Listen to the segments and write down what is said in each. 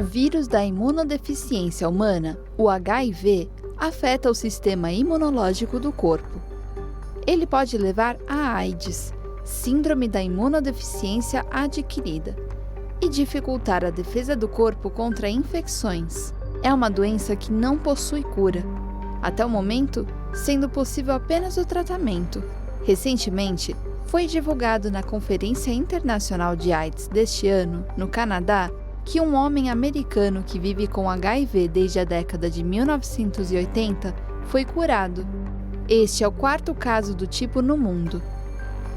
O vírus da imunodeficiência humana, o HIV, afeta o sistema imunológico do corpo. Ele pode levar a AIDS, síndrome da imunodeficiência adquirida, e dificultar a defesa do corpo contra infecções. É uma doença que não possui cura, até o momento, sendo possível apenas o tratamento. Recentemente, foi divulgado na Conferência Internacional de AIDS deste ano, no Canadá, que um homem americano que vive com HIV desde a década de 1980 foi curado. Este é o 4º caso do tipo no mundo.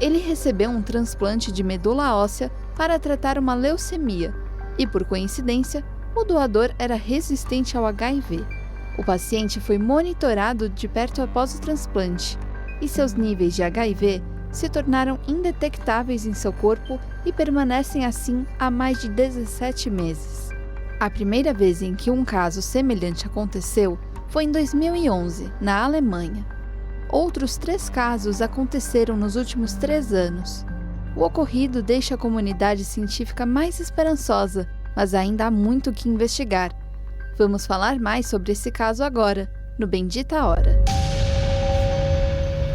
Ele recebeu um transplante de medula óssea para tratar uma leucemia e, por coincidência, o doador era resistente ao HIV. O paciente foi monitorado de perto após o transplante e seus níveis de HIV se tornaram indetectáveis em seu corpo e permanecem assim há mais de 17 meses. A primeira vez em que um caso semelhante aconteceu foi em 2011, na Alemanha. Outros 3 casos aconteceram nos últimos 3 anos. O ocorrido deixa a comunidade científica mais esperançosa, mas ainda há muito o que investigar. Vamos falar mais sobre esse caso agora, no Bendita Hora.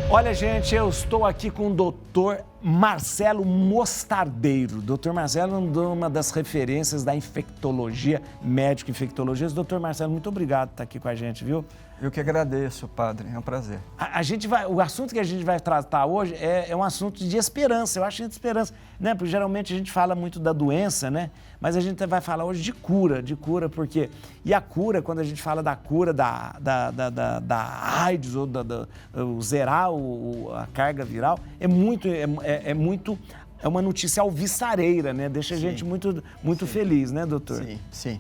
Olha, gente, eu estou aqui com o Dr. Marcelo Mostardeiro. Dr. Marcelo é uma das referências da infectologia, médico infectologista. Dr. Marcelo, muito obrigado por estar aqui com a gente, viu? Eu que agradeço, padre, é um prazer. O assunto que a gente vai tratar hoje é um assunto de esperança, eu acho de esperança, né? Porque geralmente a gente fala muito da doença, né? Mas a gente vai falar hoje de cura, porque... E a cura, quando a gente fala da cura da AIDS, ou zerar a carga viral, é uma notícia alvissareira, né? Deixa a gente muito feliz, né, doutor? Sim.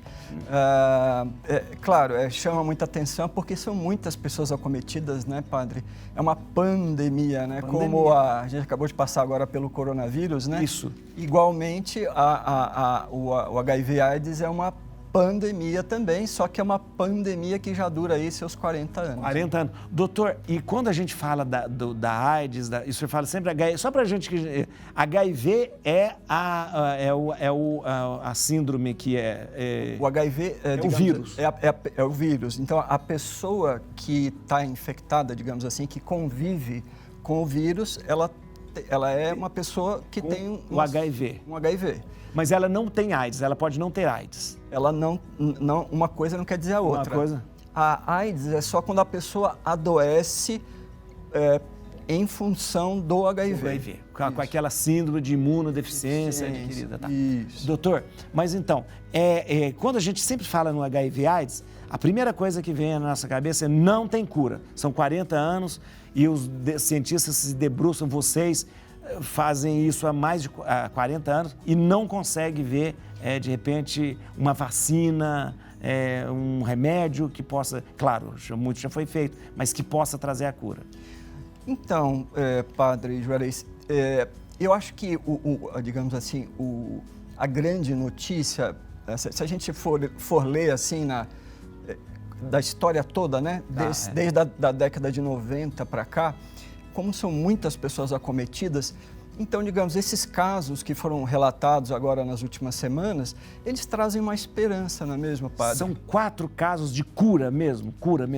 Claro, chama muita atenção porque são muitas pessoas acometidas, né, padre? É uma pandemia, né? Como a gente acabou de passar agora pelo coronavírus, né? Isso. Igualmente, o HIV/AIDS é uma pandemia também, só que é uma pandemia que já dura aí seus 40 anos. 40 anos. Doutor, e quando a gente fala da AIDS, o senhor fala sempre HIV, só pra gente que... HIV é a síndrome que o HIV o vírus. É o vírus. Então, a pessoa que está infectada, digamos assim, que convive com o vírus, ela é uma pessoa que tem um HIV. Um HIV. Mas ela não tem AIDS, ela pode não ter AIDS. Ela não, uma coisa não quer dizer a outra. Uma coisa? A AIDS é só quando a pessoa adoece em função do HIV. Com aquela síndrome de imunodeficiência adquirida. Tá? Isso. Doutor, mas então, quando a gente sempre fala no HIV/AIDS, a primeira coisa que vem na nossa cabeça é não tem cura. São 40 anos e os cientistas se debruçam, vocês fazem isso há mais de 40 anos e não conseguem ver, de repente, uma vacina, um remédio que possa, claro, muito já foi feito, mas que possa trazer a cura. Então, padre Juarez, eu acho que, digamos assim, a grande notícia, se a gente for ler assim da história toda, né, desde a década de 90 para cá, como são muitas pessoas acometidas, então, digamos, esses casos que foram relatados agora nas últimas semanas, eles trazem uma esperança, não é mesmo, padre? São 4 casos de cura mesmo?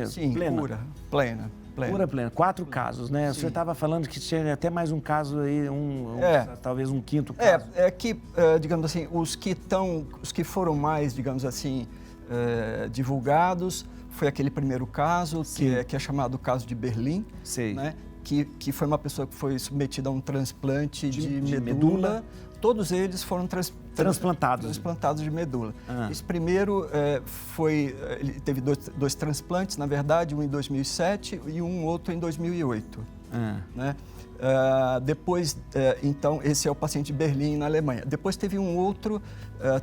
Sim, plena. Cura plena. Cura plena, 4 casos, né? Sim. O senhor estava falando que tinha até mais um caso aí, talvez um 5º caso. Digamos assim, os que foram mais, digamos assim, divulgados, foi aquele primeiro caso, que é chamado o caso de Berlim, né? Que foi uma pessoa que foi submetida a um transplante de medula. Todos eles foram transplantados de medula. Esse primeiro ele teve dois transplantes, na verdade, um em 2007 e um outro em 2008. Né? Depois, então, esse é o paciente de Berlim, na Alemanha. Depois teve um outro,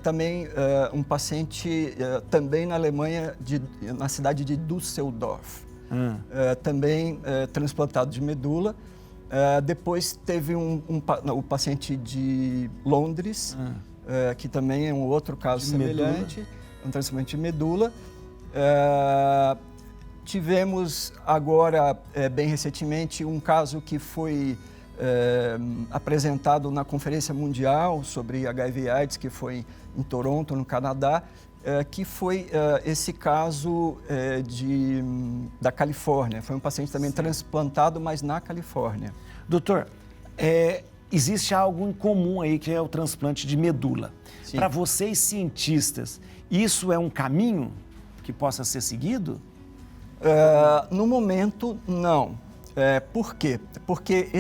também um paciente também na Alemanha, na cidade de Düsseldorf. Também transplantado de medula. Depois teve o paciente de Londres, que também é um outro caso semelhante, um transplante de medula. Tivemos agora, bem recentemente, um caso que foi apresentado na Conferência Mundial sobre HIV/AIDS, que foi em Toronto, no Canadá, que foi esse caso da Califórnia. Foi um paciente também transplantado, mas na Califórnia. Doutor, existe algo em comum aí que é o transplante de medula. Para vocês cientistas, isso é um caminho que possa ser seguido? No momento, não. Por quê? Porque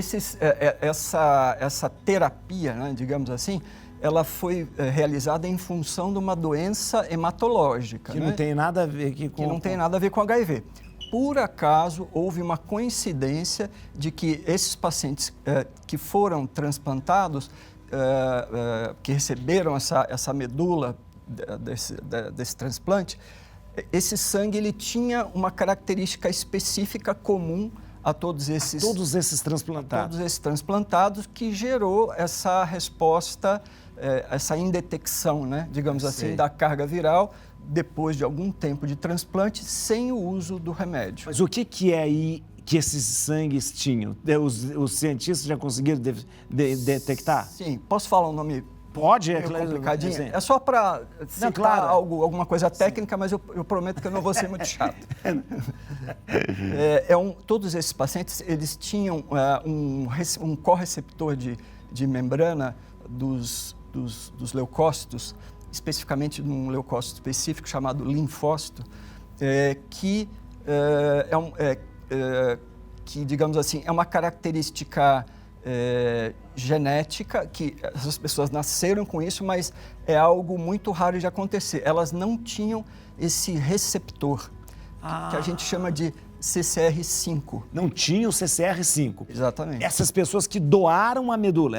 essa terapia, né, digamos assim, ela foi realizada em função de uma doença hematológica. Que né? não tem nada a ver aqui com... Que não tem nada a ver com HIV. Por acaso, houve uma coincidência de que esses pacientes que foram transplantados, que receberam essa medula desse transplante, esse sangue ele tinha uma característica específica comum a todos esses transplantados, que gerou essa resposta, essa indetecção, né, digamos assim, da carga viral depois de algum tempo de transplante sem o uso do remédio. Mas o que é aí que esses sangues tinham? Os cientistas já conseguiram detectar? Sim. Posso falar um nome? Pode, complicadinho. É só para citar alguma coisa técnica, mas eu prometo que eu não vou ser muito chato. Todos esses pacientes, eles tinham um correceptor de membrana dos leucócitos, especificamente num leucócito específico chamado linfócito, que, digamos assim, é uma característica genética, que essas pessoas nasceram com isso, mas é algo muito raro de acontecer. Elas não tinham esse receptor, que a gente chama de CCR5. Não tinha o CCR5. Exatamente. Essas pessoas que doaram a medula.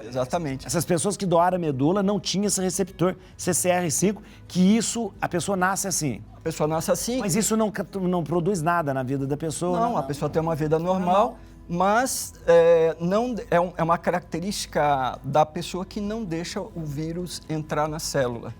Exatamente. Essas pessoas que doaram a medula não tinham esse receptor CCR5, que isso, a pessoa nasce assim. A pessoa nasce assim. Mas isso não produz nada na vida da pessoa. Não, a pessoa tem uma vida normal, mas é uma característica da pessoa que não deixa o vírus entrar na célula.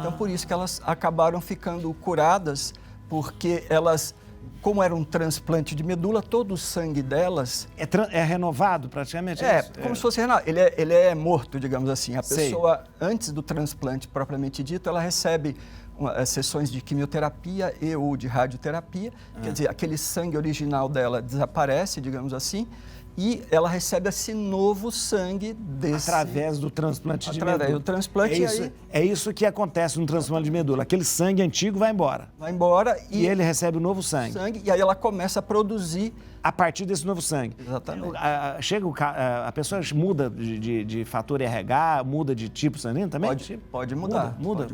Então, por isso que elas acabaram ficando curadas, porque elas, como era um transplante de medula, todo o sangue delas... É renovado praticamente? Como se fosse renovado. Ele é morto, digamos assim. A pessoa, antes do transplante propriamente dito, ela recebe sessões de quimioterapia ou de radioterapia. Quer dizer, aquele sangue original dela desaparece, digamos assim, e ela recebe esse novo sangue através do transplante de medula. Através do transplante. É isso que acontece no transplante de medula. Aquele sangue antigo vai embora. Vai embora e ele recebe o novo sangue. E aí ela começa a produzir a partir desse novo sangue. Exatamente. A pessoa muda de fator RH, muda de tipo sanguíneo também? Pode mudar. Muda.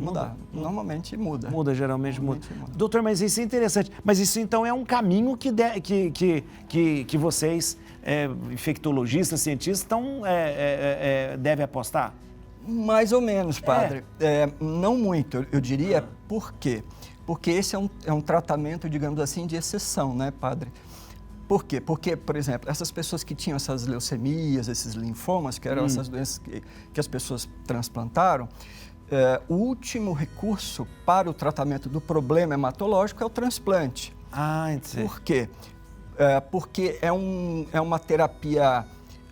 Normalmente muda. Geralmente muda. Doutor, mas isso é interessante. Mas isso então é um caminho que vocês, infectologistas, cientistas, devem apostar? Mais ou menos, padre. Não muito, eu diria. Por quê? Porque esse é um tratamento, digamos assim, de exceção, né, padre? Por quê? Porque, por exemplo, essas pessoas que tinham essas leucemias, esses linfomas, que eram essas doenças que as pessoas transplantaram, o último recurso para o tratamento do problema hematológico é o transplante. Entendi. Por quê? Porque é uma terapia,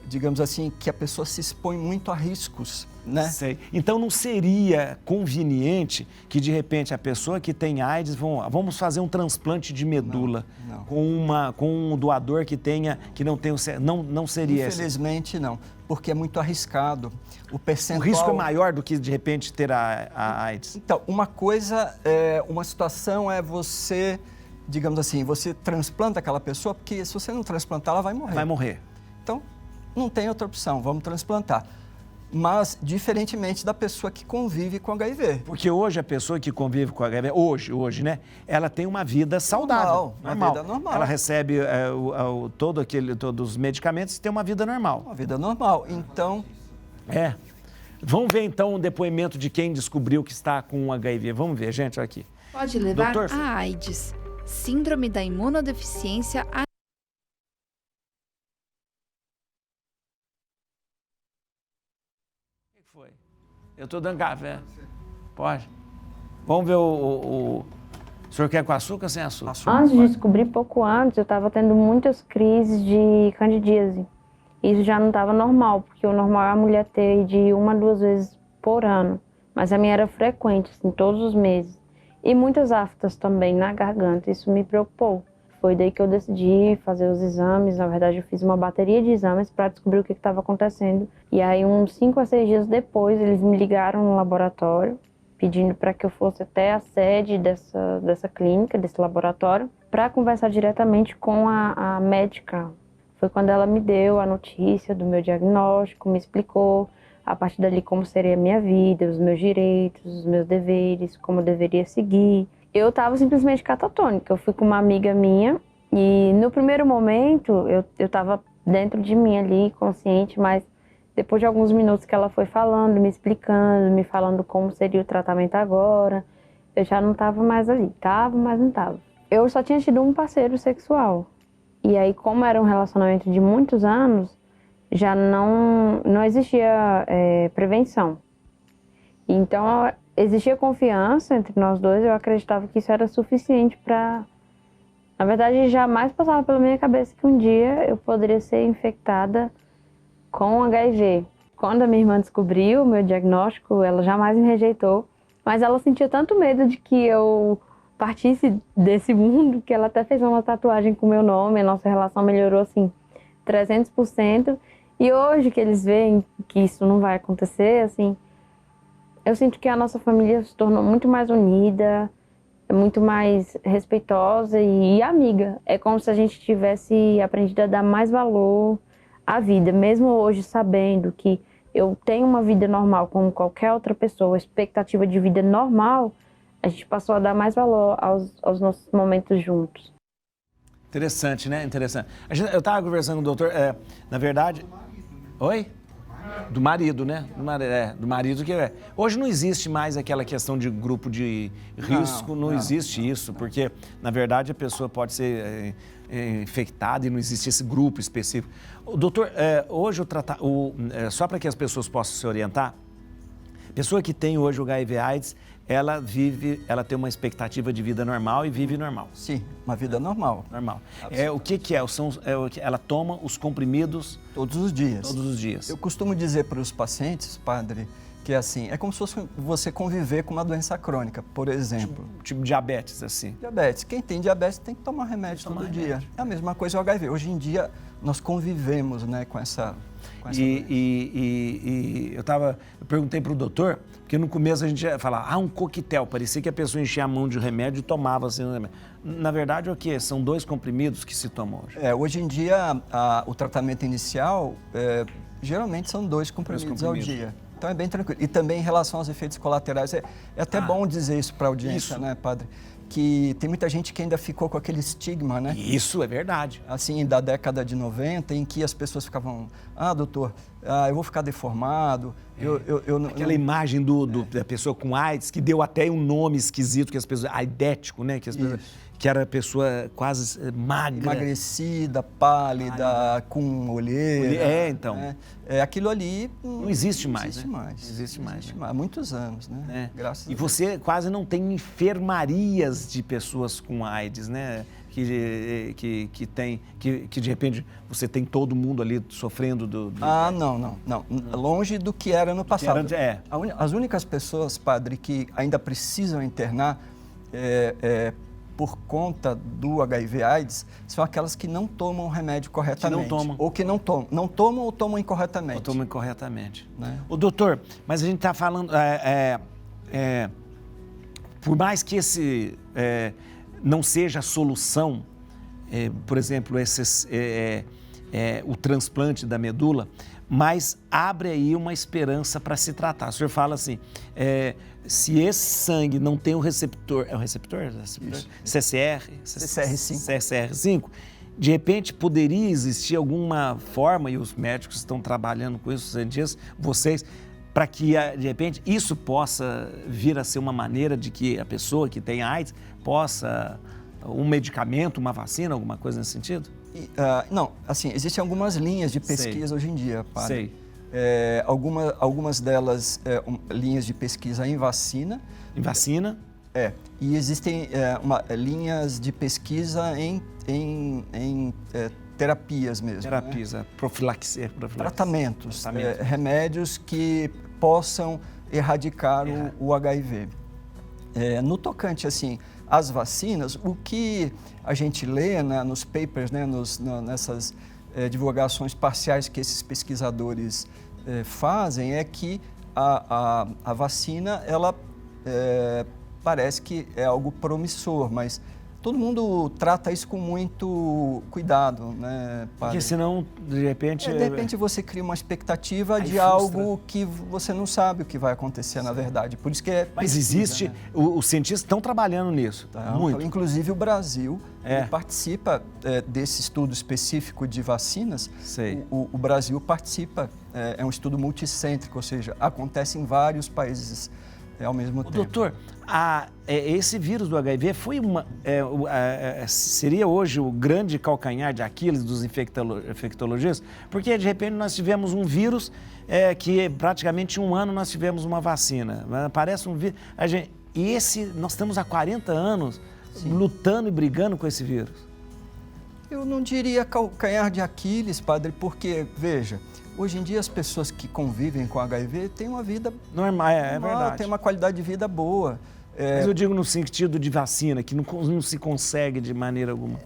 digamos assim, que a pessoa se expõe muito a riscos, né? Sei. Então não seria conveniente que de repente a pessoa que tem AIDS, vamos fazer um transplante de medula com um doador que não tem não seria. Infelizmente não, porque é muito arriscado. O risco é maior do que de repente ter a AIDS. Então, uma situação é você, digamos assim, você transplanta aquela pessoa, porque se você não transplantar, ela vai morrer. Vai morrer. Então, não tem outra opção, vamos transplantar. Mas, diferentemente da pessoa que convive com HIV. Porque hoje a pessoa que convive com HIV, hoje, né? Ela tem uma vida saudável. Normal. Uma vida normal. Ela recebe todos os medicamentos e tem uma vida normal. Uma vida normal. Então... Vamos ver, então, um depoimento de quem descobriu que está com HIV. Vamos ver, gente, olha aqui. Pode levar a AIDS, síndrome da imunodeficiência. Foi. Eu estou dando café. Pode? Vamos ver o senhor quer com açúcar ou sem açúcar? Antes de descobrir, pouco antes, eu estava tendo muitas crises de candidíase. isso já não estava normal, porque o normal é a mulher ter de 1 a 2 vezes por ano. Mas a minha era frequente, assim, todos os meses. E muitas aftas também na garganta, isso me preocupou. Foi daí que eu decidi fazer os exames. Na verdade, eu fiz uma bateria de exames para descobrir o que estava acontecendo. E aí, uns 5 a 6 dias depois, eles me ligaram no laboratório, pedindo para que eu fosse até a sede dessa clínica, desse laboratório, para conversar diretamente com a médica. Foi quando ela me deu a notícia do meu diagnóstico, me explicou a partir dali como seria a minha vida, os meus direitos, os meus deveres, como eu deveria seguir. Eu estava simplesmente catatônica. Eu fui com uma amiga minha e no primeiro momento eu estava dentro de mim ali, consciente, mas depois de alguns minutos que ela foi falando, me explicando, me falando como seria o tratamento agora, eu já não estava mais ali. Estava, mas não estava. Eu só tinha tido um parceiro sexual. E aí, como era um relacionamento de muitos anos, já não existia prevenção. Então, existia confiança entre nós dois, eu acreditava que isso era suficiente para... Na verdade, jamais passava pela minha cabeça que um dia eu poderia ser infectada com HIV. Quando a minha irmã descobriu o meu diagnóstico, ela jamais me rejeitou, mas ela sentia tanto medo de que eu partisse desse mundo que ela até fez uma tatuagem com o meu nome. A nossa relação melhorou, assim, 300%. E hoje que eles veem que isso não vai acontecer, assim, eu sinto que a nossa família se tornou muito mais unida, muito mais respeitosa e amiga. É como se a gente tivesse aprendido a dar mais valor à vida, mesmo hoje sabendo que eu tenho uma vida normal como qualquer outra pessoa, expectativa de vida normal, a gente passou a dar mais valor aos nossos momentos juntos. Interessante, né? Interessante. Eu estava conversando com o doutor, na verdade... Oi? Do marido, né? Do marido que hoje não existe mais aquela questão de grupo de risco, não existe isso, porque, na verdade, a pessoa pode ser infectada e não existe esse grupo específico. Doutor, hoje só para que as pessoas possam se orientar, a pessoa que tem hoje o HIV/AIDS, ela tem uma expectativa de vida normal e vive normal. Sim, uma vida normal. Normal. O que é? Ela toma os comprimidos... Todos os dias. Todos os dias. Eu costumo dizer para os pacientes, padre, que assim, é como se fosse você conviver com uma doença crônica, por exemplo. Tipo diabetes, assim. Diabetes. Quem tem diabetes tem que tomar remédio todo dia. É a mesma coisa o HIV. Hoje em dia, nós convivemos, né, com essa doença. Eu perguntei para o doutor, porque no começo a gente ia falar, um coquetel, parecia que a pessoa enchia a mão de remédio e tomava assim o remédio. Na verdade, o que? São 2 comprimidos que se tomam hoje. Hoje em dia, o tratamento inicial, geralmente são 2 comprimidos ao dia. Então é bem tranquilo. E também em relação aos efeitos colaterais, é até bom dizer isso para a audiência, né, padre? Que tem muita gente que ainda ficou com aquele estigma, né? Isso é verdade. Assim, da década de 90, em que as pessoas ficavam, doutor, eu vou ficar deformado. Aquela imagem da pessoa com AIDS, que deu até um nome esquisito, que as pessoas, aidético, né? Que era a pessoa quase magra. Emagrecida, pálida, com olheira. Então. Aquilo ali... Não existe mais, Não existe mais. Há muitos anos, né? Graças a Deus. E você quase não tem enfermarias de pessoas com AIDS, né? Que de repente você tem todo mundo ali sofrendo Não. Longe do que era no passado. As únicas pessoas, padre, que ainda precisam internar por conta do HIV/AIDS são aquelas que não tomam o remédio corretamente. Que não tomam. Ou que não tomam ou tomam incorretamente. Né? Doutor, mas a gente está falando... por mais que esse não seja a solução, por exemplo, o transplante da medula, mas abre aí uma esperança para se tratar. O senhor fala assim, se esse sangue não tem um receptor, é o receptor? CCR5, de repente poderia existir alguma forma, e os médicos estão trabalhando com isso, vocês, para que, de repente, isso possa vir a ser uma maneira de que a pessoa que tem AIDS possa, um medicamento, uma vacina, alguma coisa nesse sentido? Não, assim, existem algumas linhas de pesquisa hoje em dia, padre. Algumas delas, linhas de pesquisa em vacina. Em vacina? E existem linhas de pesquisa em terapias mesmo. Terapias, né? Profilaxia. Tratamentos, remédios que possam erradicar o HIV. No tocante, assim, às vacinas, o que a gente lê, né, nos papers, né, nessas divulgações parciais que esses pesquisadores fazem, é que a vacina, ela parece que é algo promissor, mas todo mundo trata isso com muito cuidado, né, padre? Porque senão, de repente... De repente você cria uma expectativa de frustra. algo que você não sabe o que vai acontecer, na verdade. Por isso que é Mas pesquisa, existe, né? Os cientistas estão trabalhando nisso, muito. Inclusive o Brasil ele participa desse estudo específico de vacinas. Sei. O Brasil participa, é um estudo multicêntrico, ou seja, acontece em vários países ao mesmo tempo. Doutor, esse vírus do HIV foi seria hoje o grande calcanhar de Aquiles dos infectologistas? Porque, de repente, nós tivemos um vírus que praticamente em um ano nós tivemos uma vacina. Parece um vírus... nós estamos há 40 anos lutando e brigando com esse vírus. Eu não diria calcanhar de Aquiles, padre, porque, veja... Hoje em dia, as pessoas que convivem com HIV têm uma vida normal, é verdade. Têm uma qualidade de vida boa. Mas eu digo no sentido de vacina, que não se consegue de maneira alguma.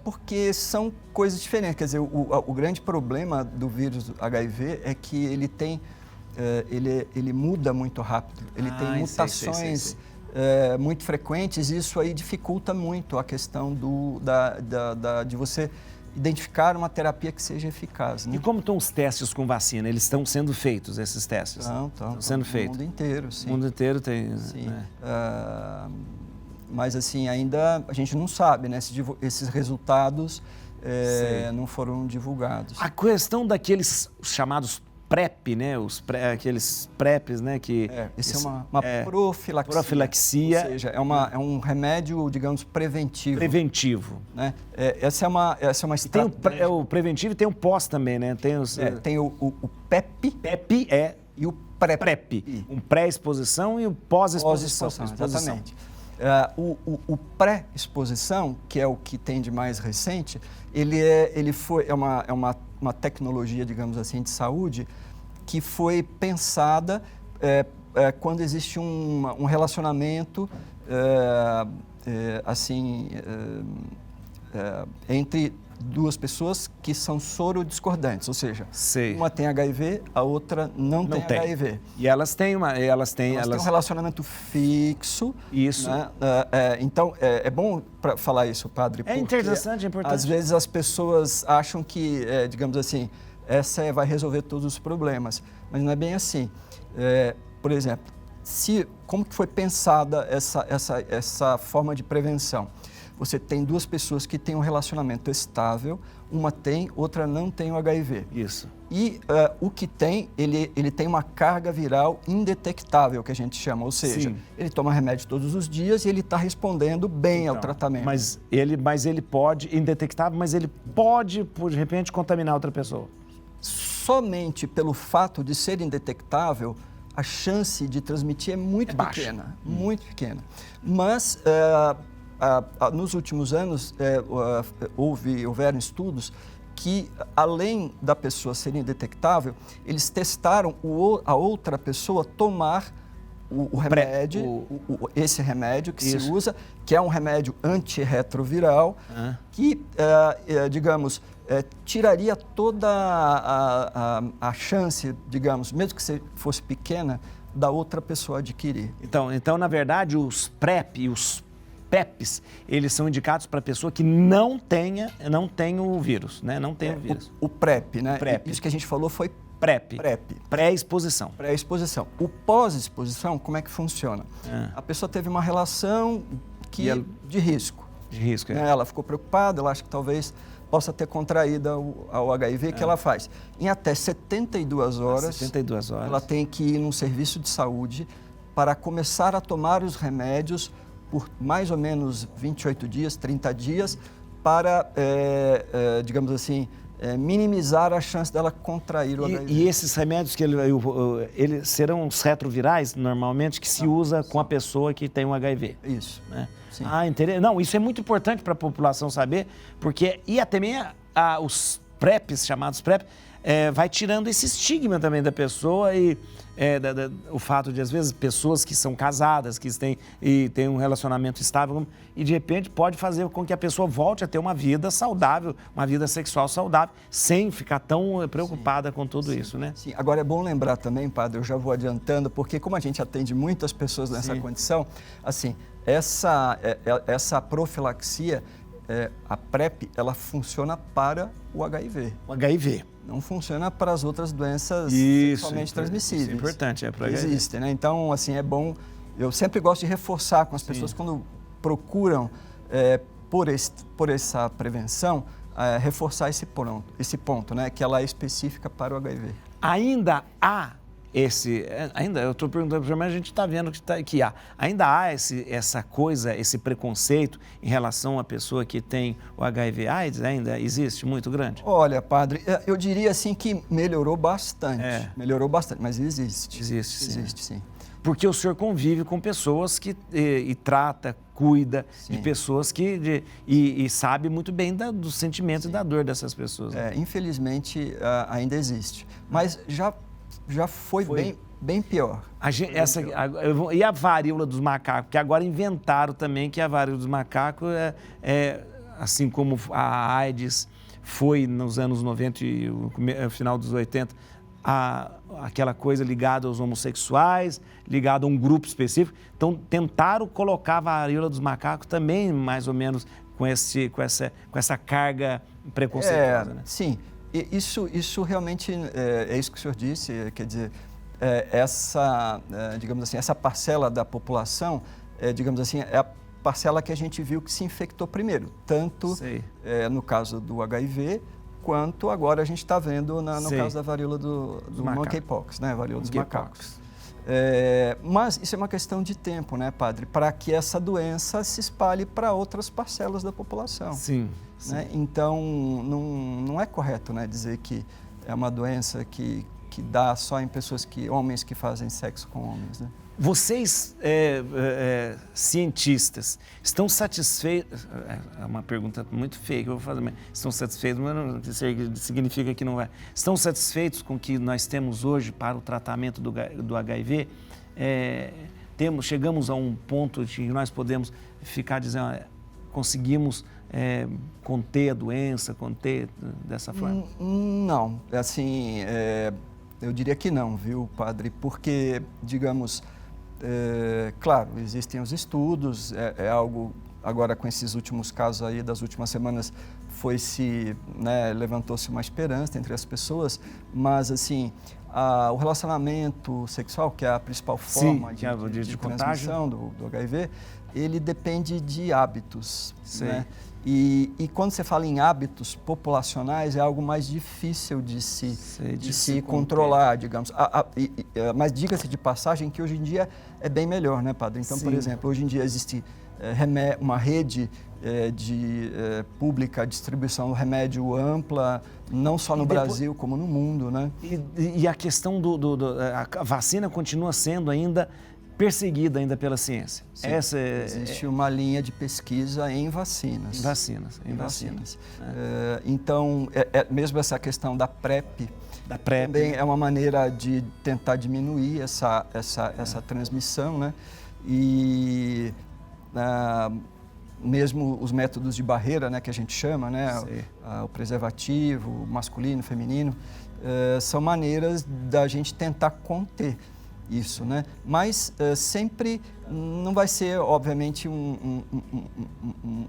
Porque são coisas diferentes. Quer dizer, o grande problema do vírus HIV é que ele tem, ele muda muito rápido. Ele tem mutações muito frequentes e isso aí dificulta muito a questão de você identificar uma terapia que seja eficaz. Né? E como estão os testes com vacina? Eles estão sendo feitos, esses testes? Estão sendo feitos. No mundo inteiro, sim. O mundo inteiro tem... Sim. Mas, assim, ainda a gente não sabe, né? Esses resultados não foram divulgados. A questão daqueles chamados PrEP, né? Aqueles PrEPs, né? Isso é uma profilaxia. Profilaxia. Ou seja, é um remédio, digamos, preventivo. Preventivo. Né? Essa é uma estratégia. Tem o preventivo e tem o pós também, né? Tem o PEP. PEP e o PrEP. Um pré-exposição e o pós-exposição. Exatamente. O pré-exposição, que é o que tem de mais recente, é uma tecnologia, digamos assim, de saúde que foi pensada quando existe um relacionamento entre duas pessoas que são sorodiscordantes, ou seja, uma tem HIV, a outra não tem HIV. E elas têm um relacionamento fixo. Isso. Né? Então, é bom para falar isso, padre. É interessante, é importante. Às vezes as pessoas acham que, digamos assim, essa vai resolver todos os problemas, mas não é bem assim. Por exemplo, como que foi pensada essa forma de prevenção? Você tem duas pessoas que têm um relacionamento estável, uma tem, outra não tem o HIV. Isso. E o que tem, ele tem uma carga viral indetectável, que a gente chama, ou seja, ele toma remédio todos os dias e ele está respondendo bem ao tratamento. Mas ele pode, indetectável, mas ele pode, de repente, contaminar outra pessoa. Somente pelo fato de ser indetectável, a chance de transmitir é muito pequena, muito pequena. Mas... nos últimos anos, houveram estudos que, além da pessoa ser indetectável, eles testaram a outra pessoa tomar o remédio, esse remédio que se usa, que é um remédio antirretroviral, que, digamos, tiraria toda a chance, digamos, mesmo que fosse pequena, da outra pessoa adquirir. Então, na verdade, os PrEP e os PEPs, eles são indicados para a pessoa que não tem o vírus, né? Não tem o vírus. O PrEP, né? PrEP. Isso que a gente falou foi PrEP. Pré-exposição. Pré-exposição. O pós-exposição, como é que funciona? A pessoa teve uma relação de risco. De risco, né? Ela ficou preocupada, ela acha que talvez possa ter contraído ao HIV, que ela faz. Em até 72 horas, ela tem que ir num serviço de saúde para começar a tomar os remédios por mais ou menos 28 dias, 30 dias, para, digamos assim, minimizar a chance dela contrair o HIV. E esses remédios que eles serão os retrovirais, normalmente, que se usa com a pessoa que tem o HIV. Isso. Né? Sim. Não, isso é muito importante para a população saber, porque também os PrEPs, chamados PrEP, vai tirando esse estigma também da pessoa e o fato de, às vezes, pessoas que são casadas, que têm um relacionamento estável, e de repente pode fazer com que a pessoa volte a ter uma vida saudável, uma vida sexual saudável, sem ficar tão preocupada com tudo isso, né? Sim, agora é bom lembrar também, padre, eu já vou adiantando, porque como a gente atende muitas pessoas nessa condição, assim, essa profilaxia, a PrEP, ela funciona para o HIV. O HIV. Não funciona para as outras doenças sexualmente transmissíveis. Isso é importante, para HIV. Existem, né? Então, assim, é bom... Eu sempre gosto de reforçar com as pessoas quando procuram por essa prevenção, reforçar esse ponto, né? Que ela é específica para o HIV. Ainda há eu estou perguntando para mas a gente está vendo que ainda há esse preconceito em relação à pessoa que tem o HIV/AIDS, ainda existe muito grande? Olha, padre, eu diria assim que melhorou bastante, mas existe. Existe, sim. Porque o senhor convive com pessoas que trata, cuida de pessoas e sabe muito bem do sentimento e da dor dessas pessoas. Infelizmente ainda existe, mas já foi bem pior. E a varíola dos macacos? Porque agora inventaram também que a varíola dos macacos assim como a AIDS foi nos anos 90 e o final dos 80, aquela coisa ligada aos homossexuais, ligada a um grupo específico. Então, tentaram colocar a varíola dos macacos também, mais ou menos, com essa carga preconceituosa, né? Sim. Isso realmente é isso que o senhor disse, quer dizer, digamos assim, essa parcela da população, digamos assim, é a parcela que a gente viu que se infectou primeiro, tanto no caso do HIV, quanto agora a gente está vendo no caso da varíola do monkeypox, né, varíola dos macacos. Mas isso é uma questão de tempo, né, padre, para que essa doença se espalhe para outras parcelas da população. Sim. Né? Então, não é correto, né, dizer que é uma doença que dá só em homens que fazem sexo com homens, né? Vocês, cientistas, estão satisfeitos? É uma pergunta muito feia que eu vou fazer, mas estão satisfeitos, mas não significa que não vai. Estão satisfeitos com o que nós temos hoje para o tratamento do HIV? Chegamos a um ponto de que nós podemos ficar dizendo, conseguimos conter a doença, conter dessa forma? Não, assim, eu diria que não, viu, padre? Porque, digamos, claro, existem os estudos, algo, agora com esses últimos casos aí das últimas semanas, levantou-se uma esperança entre as pessoas, mas, assim, o relacionamento sexual, que é a principal forma de transmissão do HIV, ele depende de hábitos, né? E quando você fala em hábitos populacionais, é algo mais difícil de se controlar, digamos. Mas diga-se de passagem que hoje em dia é bem melhor, né, padre? Então, por exemplo, hoje em dia existe uma rede pública, distribuição do remédio ampla, não só no Brasil, como no mundo, né? E a questão a vacina continua sendo ainda perseguida ainda pela ciência. Existe uma linha de pesquisa em vacinas. Em vacinas. Então, mesmo essa questão da PrEP, também é uma maneira de tentar diminuir essa transmissão, né? E mesmo os métodos de barreira, né, que a gente chama, né, o preservativo masculino, feminino, são maneiras da gente tentar conter isso, né? Mas sempre não vai ser, obviamente, um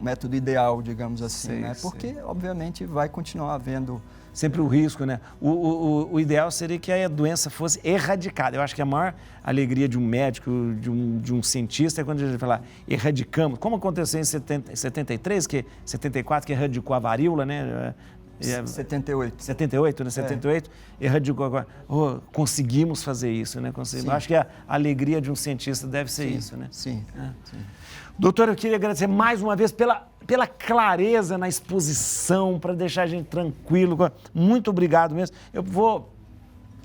método ideal, digamos assim, né? Porque, obviamente, vai continuar havendo... Sempre o risco, né? O ideal seria que a doença fosse erradicada. Eu acho que a maior alegria de um médico, de um cientista, é quando a gente fala erradicamos. Como aconteceu em 73, 74, que erradicou a varíola, né? 78, né? 78, erradicou agora. Conseguimos fazer isso, né? Eu acho que a alegria de um cientista deve ser isso, né? Sim. Doutor, eu queria agradecer mais uma vez pela clareza na exposição, para deixar a gente tranquilo. Muito obrigado mesmo. Eu vou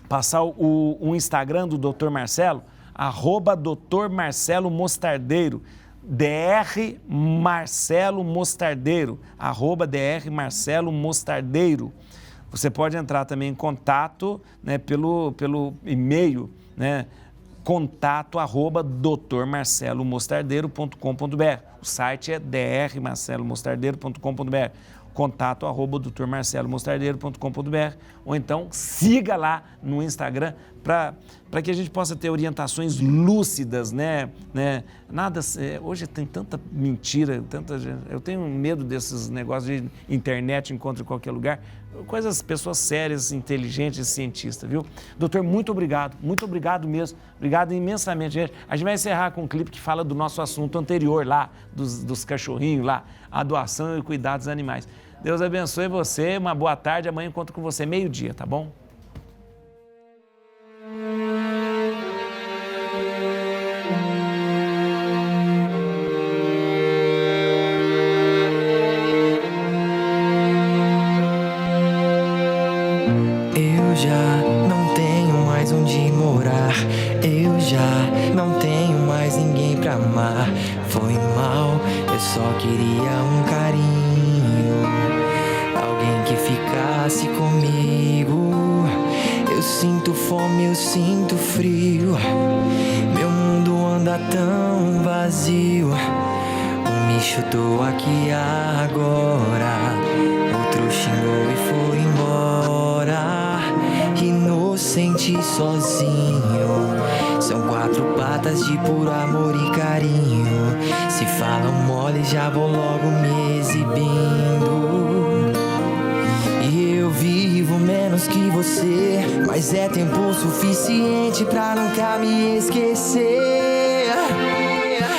passar o Instagram do Dr. Marcelo, @Dr. Marcelo Mostardeiro. Dr. Marcelo Mostardeiro, @Dr. Marcelo Mostardeiro. Você pode entrar também em contato, né, pelo e-mail, né, contato@drmarcelomostardeiro.com.br. O site é drmarcelomostardeiro.com.br. contato@drmarcelomostardeiro.com.br, ou então siga lá no Instagram para que a gente possa ter orientações lúcidas, né? Nada, hoje tem tanta mentira, eu tenho medo desses negócios de internet, encontro em qualquer lugar, pessoas sérias, inteligentes, cientistas, viu? Doutor, muito obrigado mesmo, obrigado imensamente. A gente vai encerrar com um clipe que fala do nosso assunto anterior lá, dos cachorrinhos lá, a doação e cuidar dos animais. Deus abençoe você, uma boa tarde, amanhã encontro com você meio-dia, tá bom? Eu já não tenho mais onde morar, eu já não tenho mais ninguém pra amar. Foi mal, eu só queria um carinho, alguém que ficasse comigo. Eu sinto fome, eu sinto frio, meu mundo anda tão vazio. Um me chutou aqui agora, outro xingou e foi embora. Inocente sozinho, são 4 patas de puro amor e carinho. Se falam mole já vou logo me exibindo. E eu vivo menos que você, mas é tempo suficiente pra nunca me esquecer.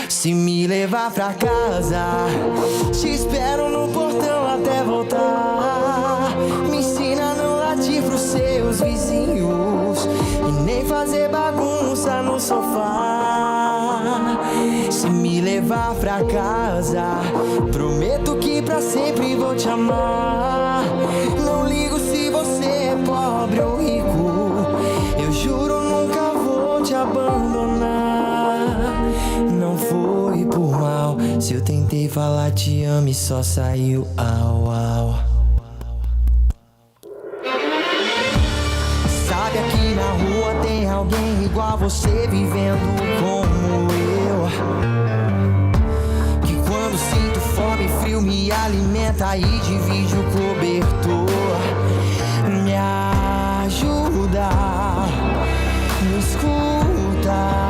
Se me levar pra casa, te espero no portão até voltar. Me ensina a não latir pros seus vizinhos e nem fazer bagunça no sofá. Se me levar pra casa, prometo que pra sempre vou te amar. Não ligo se você é pobre ou rico, eu juro nunca vou te abandonar. Não foi por mal, se eu tentei falar te amo e só saiu au au. Sabe, aqui na rua tem alguém igual a você vivendo como eu, que quando sinto fome e frio me alimenta e divide o cobertor. Me ajuda, me escuta.